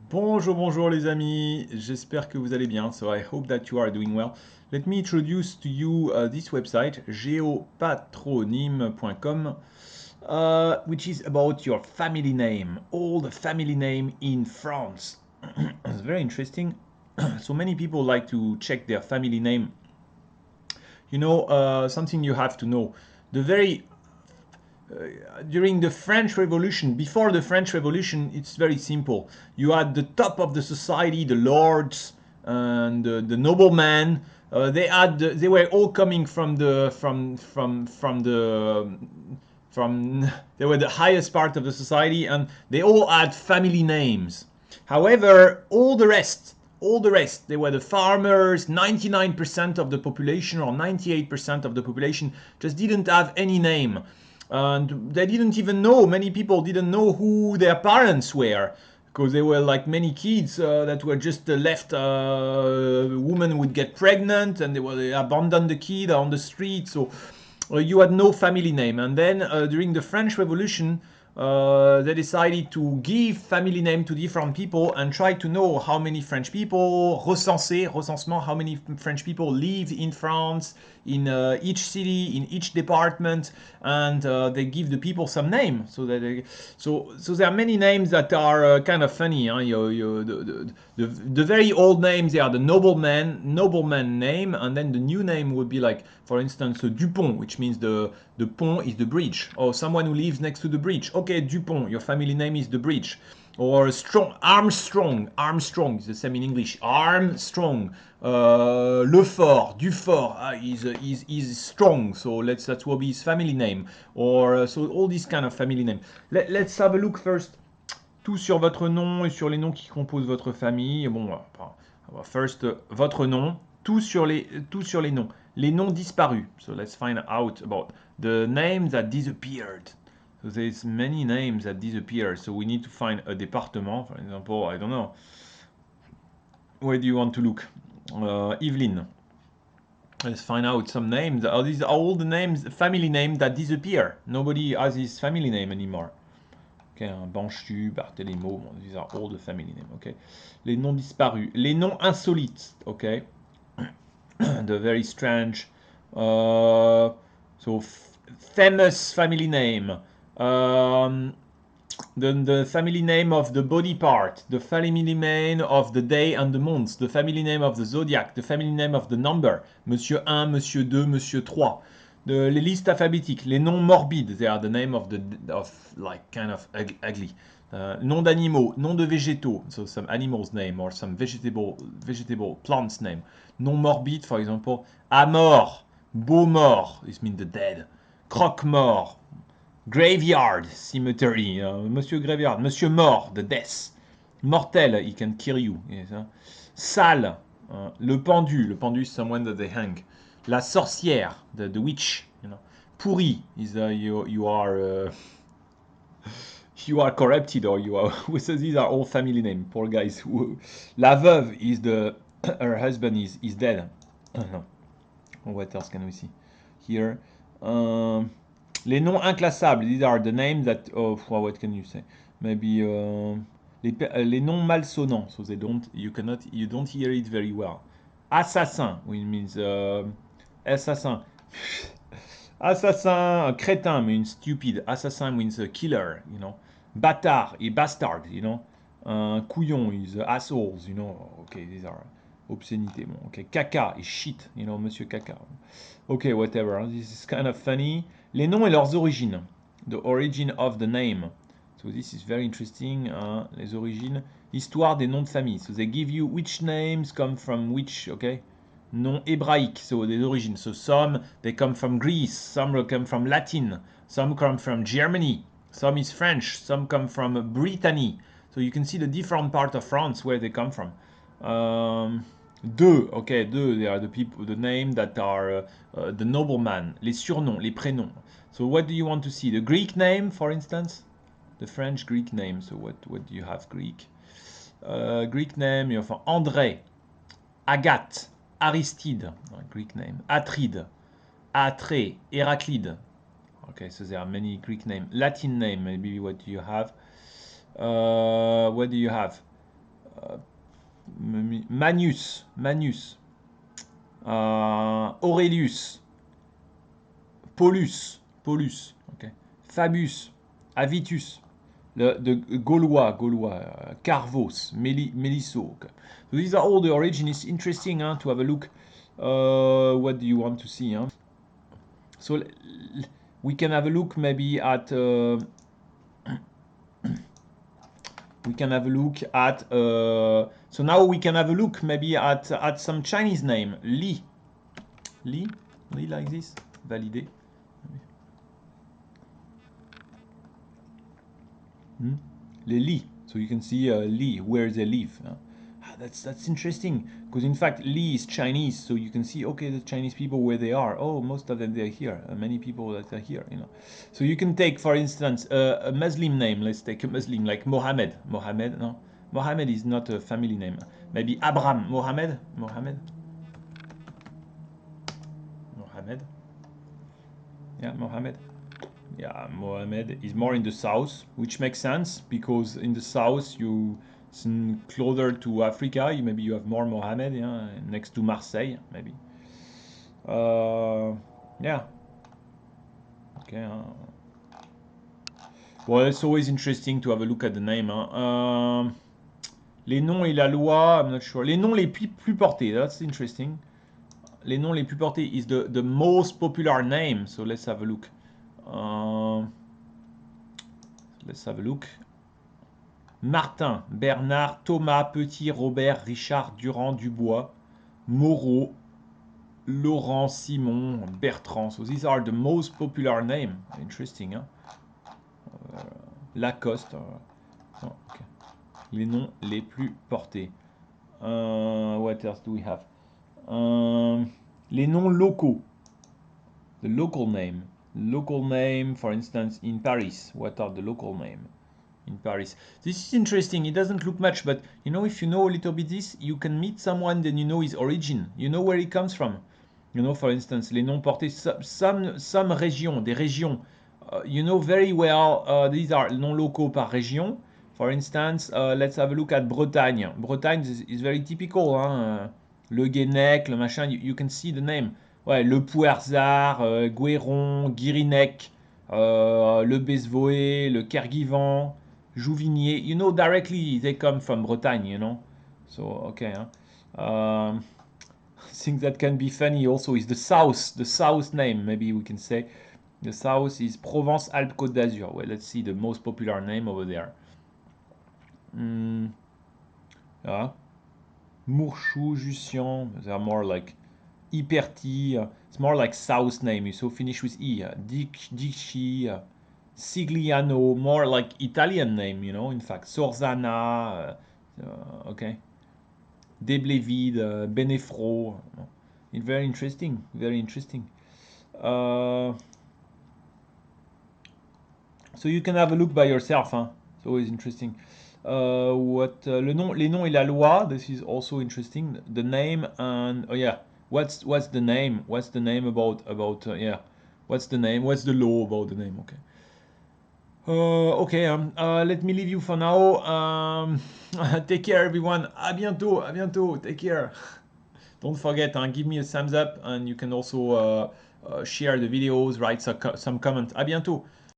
Bonjour, bonjour les amis, j'espère que vous allez bien, so I hope that you are doing well. Let me introduce to you this website, geopatronyme.com, which is about your family name, all the family name in France. It's very interesting. So many people like to check their family name. You know, something you have to know. The very during the French Revolution, before the French Revolution, it's very simple. You had the top of the society, the lords and the noblemen. They were all coming from the from they were the highest part of the society, and they all had family names. However, all the rest, they were the farmers. 99% of the population or 98% of the population just didn't have any name. And they didn't even know, many people didn't know who their parents were, because they were like many kids that were just left. Women would get pregnant and they abandoned the kid on the street. So you had no family name. And then during the French Revolution, they decided to give family name to different people and try to know how many French people, recensement, how many French people live in France, in each city, in each department, and they give the people some name. So there are many names that are kind of funny. Huh? The very old names, they are the nobleman name, and then the new name would be like, for instance, Dupont, which means the pont is the bridge, or someone who lives next to the bridge. Okay, Dupont, your family name is the bridge. Or Armstrong is the same in English. Armstrong, Lefort, Dufort is strong, so that will be his family name. Or so all these kind of family name. Let's have a look first. Tout sur votre nom et sur les noms qui composent votre famille. Bon, first, votre nom, tout sur les noms. Les noms disparus. So let's find out about the names that disappeared. So there's many names that disappear. So we need to find a département. For example, I don't know. Where do you want to look? Evelyn. Let's find out some names. These are all the names, family names that disappear. Nobody has his family name anymore. Okay, Banchu, Barthélemy, these are all the family names. Okay. Les noms disparus. Les noms insolites. Okay. The very strange. So famous family name. The family name of the body part, the family name of the day and the month, the family name of the zodiac, the family name of the number, Monsieur 1, Monsieur 2, Monsieur 3. Les listes alphabétiques, les noms morbides, they are the name of like kind of ugly. Noms d'animaux, noms de végétaux, so some animals name or some vegetable plants name. Nom morbide, for example, Amor, Beau-mort, this means the dead. Croque-mort, Graveyard, cemetery, Monsieur Graveyard, Monsieur Mort, the death. Mortel, he can kill you. Yes, huh? Sale, le pendu is someone that they hang. La sorcière, the witch, you know. Pourri is you are corrupted or you are. So these are all family names. Poor guys. La veuve is her husband is dead. What else can we see here? Les noms inclassables, these are the names that, oh, what can you say? Maybe les noms malsonnants, so you don't hear it very well. Assassin, which means assassin. Assassin, crétin means stupid. Assassin means a killer, you know. Bâtard, a bastard, you know. Couillon is assholes, you know. Okay, these are obscenités. Bon, okay, caca is shit, you know, Monsieur Caca. Okay, whatever. This is kind of funny. Les noms et leurs origines. The origin of the name. So this is very interesting. Les origines. Histoire des noms de famille. So they give you which names come from which, okay? Nom hébraïque, so the origin. So some, they come from Greece. Some come from Latin. Some come from Germany. Some is French. Some come from Brittany. So you can see the different part of France where they come from. Deux, okay, deux, they are the people, the name that are the nobleman, les surnoms, les prénoms. So what do you want to see? The Greek name, for instance? The French Greek name. So what do you have Greek? Greek name, you have André, Agathe, Aristide, Greek name, Atride, Atre, Heraclide. Okay, so there are many Greek names. Latin name, maybe what do you have? What do you have? Manius, Aurelius, Paulus, okay. Fabius, Avitus, the Gaulois, Carvos, Melisso. Okay. So these are all the origin. It's interesting to have a look. What do you want to see? So we can have a look maybe at. We can have a look at. So now we can have a look maybe at some Chinese name. Li like this. Valider. Les Li. So you can see Li, where they live. That's interesting because in fact Li is Chinese, so you can see okay the Chinese people where they are. Oh, most of them they're here. Many people that are here, you know. So you can take, for instance, a Muslim name. Let's take a Muslim like Mohammed. No, Mohammed is not a family name. Maybe Abraham. Mohammed. Yeah, Mohammed. Yeah, Mohammed is more in the south, which makes sense because in the south you closer to Africa. Maybe you have more Mohammed, yeah, next to Marseille, maybe. Yeah. Okay. Well, it's always interesting to have a look at the name. Les noms et la loi, I'm not sure. Les noms les plus portés, that's interesting. Les noms les plus portés is the most popular name. So let's have a look. Martin, Bernard, Thomas, Petit, Robert, Richard, Durand, Dubois, Moreau, Laurent, Simon, Bertrand. So these are the most popular names. Interesting, hein? Lacoste. Oh, okay. Les noms les plus portés. What else do we have? Les noms locaux. The local name. Local name, for instance, in Paris. What are the local name in Paris? This is interesting. It doesn't look much, but you know, if you know a little bit this, you can meet someone, then you know his origin. You know where he comes from. You know, for instance, les noms portés, some régions, des régions. You know very well, these are noms locaux par région. For instance, let's have a look at Bretagne. Bretagne is very typical. Hein? Le Guenec, le machin, you can see the name. Ouais, le Pouerzard, Guéron, Guirinec, le Besvoé, le Kerguivan, Jouvigné. You know directly they come from Bretagne, you know. So, okay. Hein? Thing that can be funny also is the south name, maybe we can say. The south is Provence-Alpes-Côte d'Azur. Well, let's see the most popular name over there. Mourchou, Jussian, they're more like Iperti. It's more like south name, so finish with E. Dici, Sigliano, more like Italian name, you know, in fact. Sorzana, okay. Deblévide, Benefro. It's very interesting, very interesting. So you can have a look by yourself. Hein? It's always interesting. Les noms et la loi. This is also interesting. The name and oh yeah, what's the name? What's the name about yeah? What's the name? What's the law about the name? Okay. Okay. Let me leave you for now. Take care, everyone. À bientôt. Take care. Don't forget, give me a thumbs up, and you can also share the videos, write some comments. À bientôt.